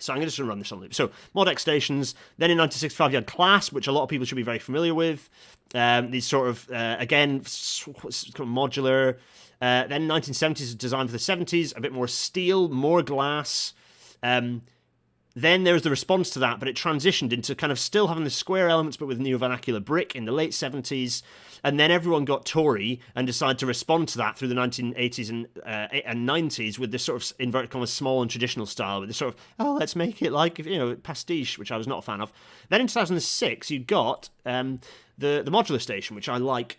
So I'm going to just run this on loop. So Mod X stations. Then in 1965 you had Clasp, which a lot of people should be very familiar with. These sort of again modular. Then 1970s designed for the 70s, a bit more steel, more glass. Then there was the response to that, but it transitioned into kind of still having the square elements, but with neo-vernacular brick in the late 70s. And then everyone got Tory and decided to respond to that through the 1980s and 90s with this sort of inverted commas small and traditional style, with this sort of, oh, let's make it like, pastiche, which I was not a fan of. Then in 2006, you got the modular station, which I like,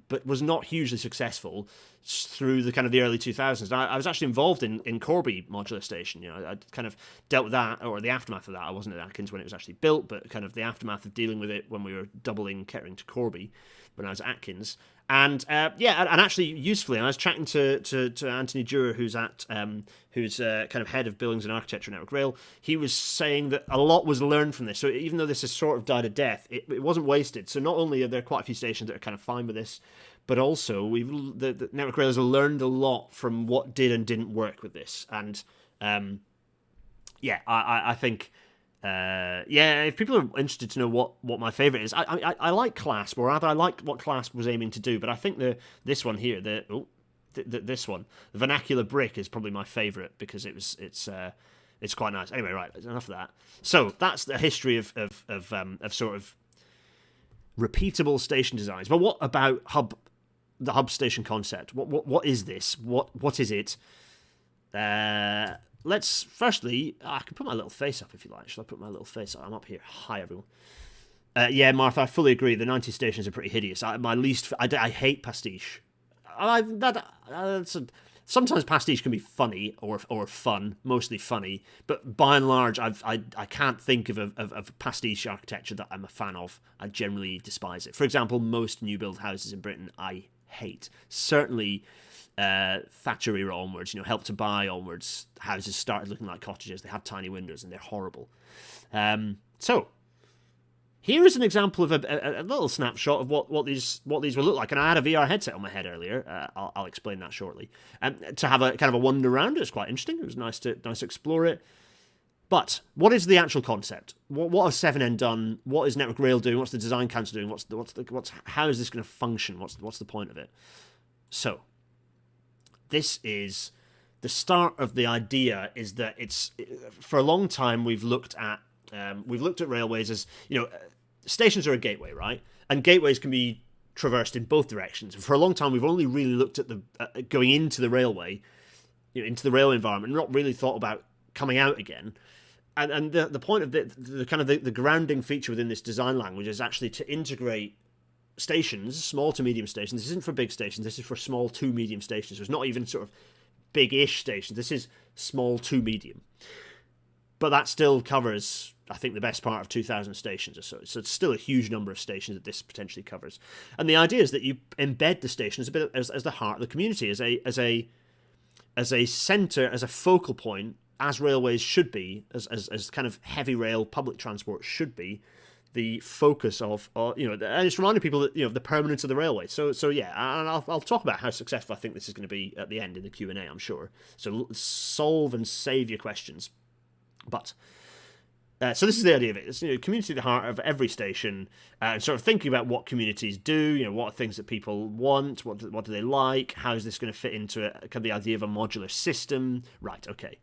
but was not hugely successful through the kind of the early 2000s. I was actually involved in Corby Modular Station. I kind of dealt with that, or the aftermath of that. I wasn't at Atkins when it was actually built, but kind of the aftermath of dealing with it when we were doubling Kettering to Corby when I was at Atkins. And and actually usefully, I was chatting to Anthony Dewar, who's kind of head of buildings and architecture at Network Rail. He was saying that a lot was learned from this. So even though this has sort of died a death, it wasn't wasted. So not only are there quite a few stations that are kind of fine with this, but also the Network Rail has learned a lot from what did and didn't work with this. And I think. If people are interested to know what my favourite is, I like Clasp, or rather I like what Clasp was aiming to do, but I think this one here, this one, the vernacular brick, is probably my favourite because it's quite nice. Anyway, right, enough of that. So that's the history of sort of repeatable station designs. But what about the hub station concept? What is this? What is it? Let's firstly, I can put my little face up if you like. Shall I put my little face up? I'm up here. Hi, everyone. Martha, I fully agree. The 90 stations are pretty hideous. I hate pastiche. Sometimes pastiche can be funny or fun, mostly funny, but by and large, I can't think of pastiche architecture that I'm a fan of. I generally despise it. For example, most new build houses in Britain I hate. Certainly. Thatcher era onwards, Help to Buy onwards, houses started looking like cottages. They have tiny windows and they're horrible. So here is an example of a little snapshot of what these will look like. And I had a VR headset on my head earlier. I'll explain that shortly. To have a kind of a wander around, it's quite interesting. It was nice to explore it. But what is the actual concept? What has 7N done? What is Network Rail doing? What's the design council doing? How is this going to function? What's the point of it? So. This is the start of the idea. Is that it's for a long time we've looked at railways as stations are a gateway, right? And gateways can be traversed in both directions. And for a long time we've only really looked at the going into the railway, into the railway environment, and not really thought about coming out again. And the point of the kind of the grounding feature within this design language is actually to integrate stations, small to medium stations. This isn't for big stations. This is for small to medium stations. So it's not even sort of big-ish stations. This is small to medium. But that still covers, I think, the best part of 2,000 stations or so. So it's still a huge number of stations that this potentially covers. And the idea is that you embed the station as a bit as the heart of the community, as a centre, as a focal point, as railways should be, as kind of heavy rail public transport should be. The focus of, and it's reminding people that the permanence of the railway. So yeah, and I'll talk about how successful I think this is going to be at the end in the Q&A. I'm sure. So solve and save your questions. But so this is the idea of it. It's community at the heart of every station. Sort of thinking about what communities do. What are things that people want? What do they like? How is this going to fit into kind of the idea of a modular system? Right. Okay.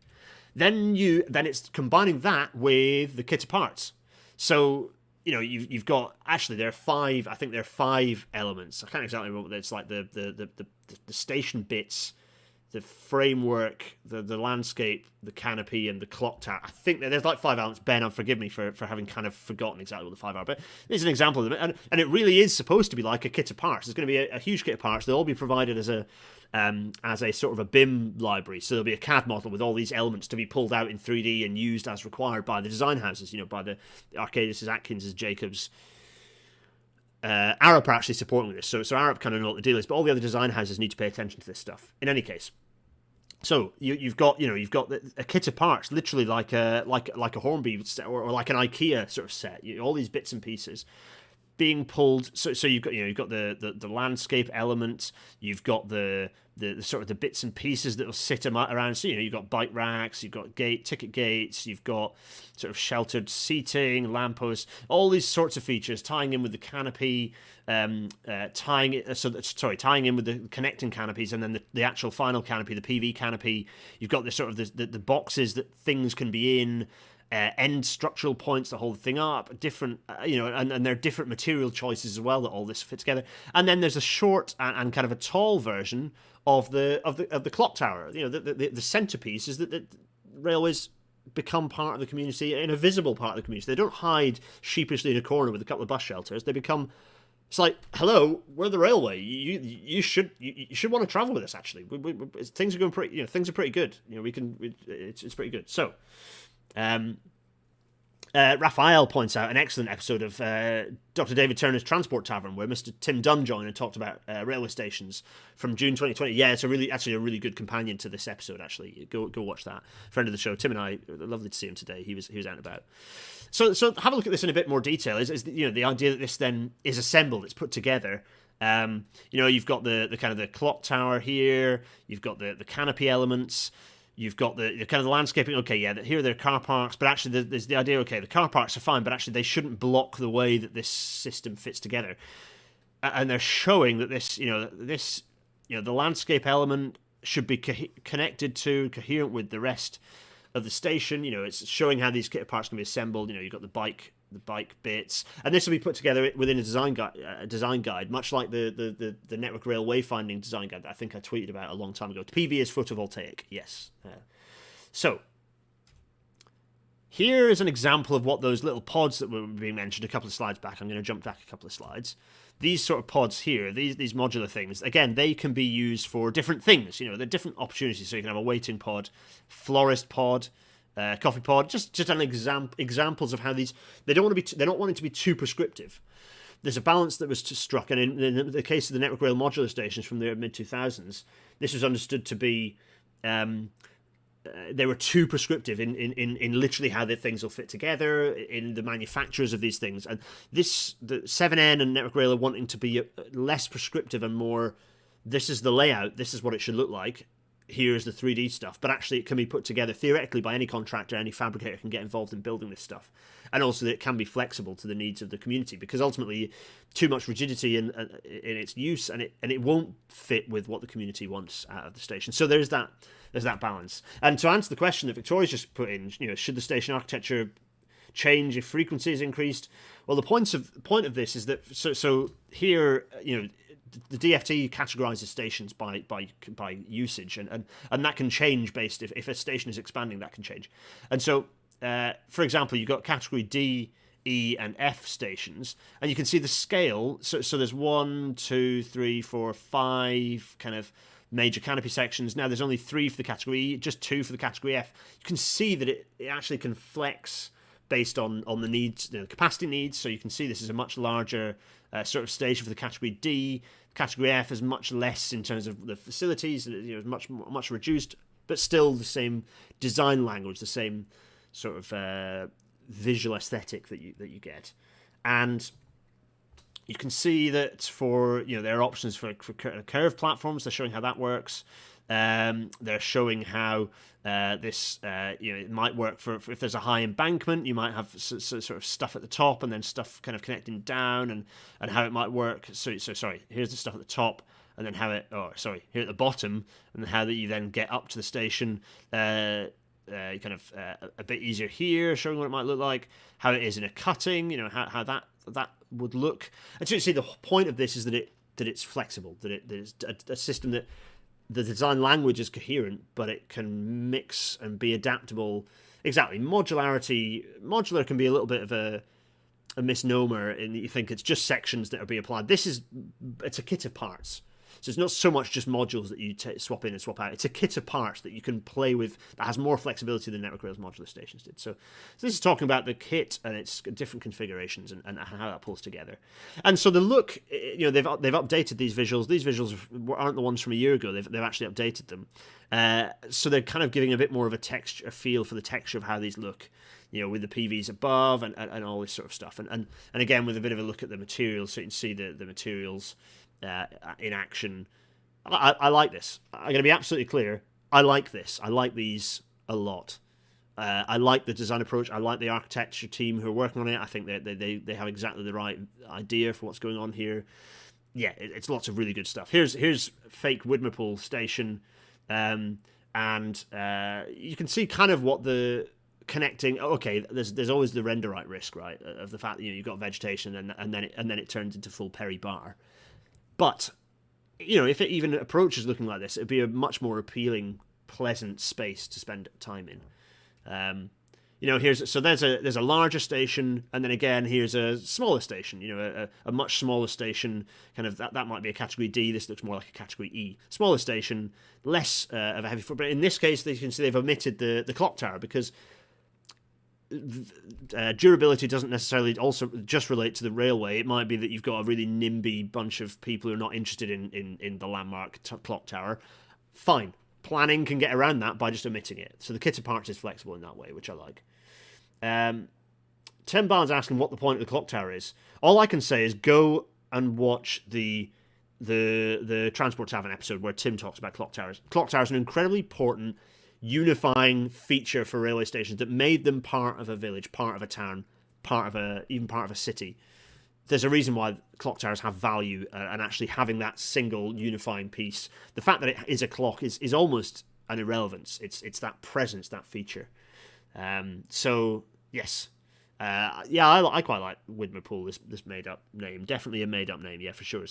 Then it's combining that with the kit of parts. So. You've got actually there are five. I think there are 5 elements. I can't exactly remember. It's like the station bits, the framework, the landscape, the canopy, and the clock tower. I think there's like 5 elements. Ben, forgive me for having kind of forgotten exactly what the 5 are, but there's an example of them, and it really is supposed to be like a kit of parts. There's going to be a huge kit of parts. They'll all be provided as a sort of a BIM library. So there'll be a CAD model with all these elements to be pulled out in 3D and used as required by the design houses, by the Arcadis, Atkins, Jacobs. Arup are actually supporting this. So Arup kind of know what the deal is, but all the other design houses need to pay attention to this stuff. In any case. So you've got a kit of parts, literally like a Hornby or like an IKEA sort of set. All these bits and pieces being pulled. So you've got the landscape element, you've got the the sort of the bits and pieces that will sit around. So, you've got bike racks, you've got ticket gates, you've got sort of sheltered seating, lampposts, all these sorts of features tying in with the canopy, tying in with the connecting canopies, and then the actual final canopy, the PV canopy. You've got this sort of the boxes that things can be in. End structural points that hold the thing up, different, and there are different material choices as well that all this fits together. And then there's a short and kind of a tall version of the clock tower. The centerpiece is that railways become part of the community, in a visible part of the community. They don't hide sheepishly in a corner with a couple of bus shelters. They become. It's like, hello, we're the railway. You should want to travel with us. Actually, things are going pretty. Things are pretty good. It's pretty good. So. Raphael points out an excellent episode of Dr. David Turner's Transport Tavern, where Mr. Tim Dunn joined and talked about railway stations from June 2020. Yeah, it's a really good companion to this episode. Actually, go watch that. Friend of the show, Tim and I, lovely to see him today. He was out and about. So have a look at this in a bit more detail. Is the idea that this then is assembled, it's put together. You've got the kind of the clock tower here. You've got the canopy elements. You've got the kind of the landscaping. Okay, yeah, here there are car parks, but actually there's the idea. Okay, the car parks are fine, but actually they shouldn't block the way that this system fits together. And they're showing that the landscape element should be connected to, coherent with the rest of the station. It's showing how these kit parts can be assembled. You've got the bike bits, and this will be put together within a design guide, much like the Network Rail wayfinding design guide that I think I tweeted about a long time ago. PV is photovoltaic, yes. So here is an example of what those little pods that were being mentioned a couple of slides back. I'm going to jump back a couple of slides. These sort of pods here, these modular things, again, they can be used for different things. They're different opportunities. So you can have a waiting pod, florist pod, coffee pod, just an examples of how these they don't want it to be too prescriptive. There's a balance that was struck, and in the case of the Network Rail modular stations from the mid 2000s, this was understood to be they were too prescriptive in literally how the things will fit together, in the manufacturers of these things, and the 7N and Network Rail are wanting to be less prescriptive and more. This is the layout. This is what it should look like. Here's the 3D stuff, but actually it can be put together theoretically by any contractor, any fabricator can get involved in building this stuff, and also that it can be flexible to the needs of the community, because ultimately too much rigidity in its use and it won't fit with what the community wants out of the station. So there's that balance. And to answer the question that Victoria's just put in, should the station architecture change if frequency is increased? Well, the point of this is that so here, the DFT categorizes stations by usage, and that can change based if a station is expanding, that can change. And so, for example, you've got category D, E, and F stations, and you can see the scale. So there's 1, 2, 3, 4, 5 kind of major canopy sections. Now there's only 3 for the category E, just 2 for the category F. You can see that it actually can flex based on the needs, the capacity needs. So you can see this is a much larger sort of station for the category D. Category F is much less in terms of the facilities, much reduced, but still the same design language, the same sort of visual aesthetic that you get. And you can see that for there are options for curved platforms. They're showing how that works. They're showing how this it might work for if there's a high embankment. You might have sort of stuff at the top and then stuff kind of connecting down, and how it might work. So sorry, here's the stuff at the top, and then here at the bottom, and how that you then get up to the station. Kind of a bit easier here, showing what it might look like, how it is in a cutting. How that would look. And so you see the point of this is that it's flexible, that it's a system that. The design language is coherent, but it can mix and be adaptable. Exactly. Modular can be a little bit of a misnomer in that you think it's just sections that are being applied. It's a kit of parts. So it's not so much just modules that you swap in and swap out. It's a kit of parts that you can play with that has more flexibility than Network Rail's modular stations did. So this is talking about the kit and its different configurations and how that pulls together. And so the look, they've updated these visuals. These visuals aren't the ones from a year ago. They've actually updated them. So they're kind of giving a bit more of a feel for the texture of how these look. With the PVs above and all this sort of stuff. And again, with a bit of a look at the materials, so you can see the materials in action I like this. I'm going to be absolutely clear. I like this. I like these a lot. I like the design approach. I like the architecture team who are working on it. I think they have exactly the right idea for what's going on here. Yeah, it's lots of really good stuff. Here's fake Widmerpool station, and you can see kind of what the connecting. Okay, there's always the renderite risk, right, of the fact that you've got vegetation and then it turns into full Perry Bar. But if it even approaches looking like this, it'd be a much more appealing, pleasant space to spend time in. There's a larger station, and then again here's a smaller station. A much smaller station. Kind of that might be a category D. This looks more like a category E. Smaller station, less of a heavy footprint. In this case, you can see they've omitted the clock tower because durability doesn't necessarily also just relate to the railway. It might be that you've got a really NIMBY bunch of people who are not interested in the landmark clock tower. Fine. Planning can get around that by just omitting it. So the kit of parts is flexible in that way, which I like. Tim Barnes asking what the point of the clock tower is. All I can say is go and watch the Transport Tavern episode where Tim talks about clock towers. Clock towers are an incredibly important unifying feature for railway stations that made them part of a village, part of a town, even part of a city. There's a reason why clock towers have value, and actually having that single unifying piece, the fact that it is a clock is almost an irrelevance. It's that presence, that feature. So yes, I quite like Widmerpool. This made up name, definitely a made up name, yeah, for sure.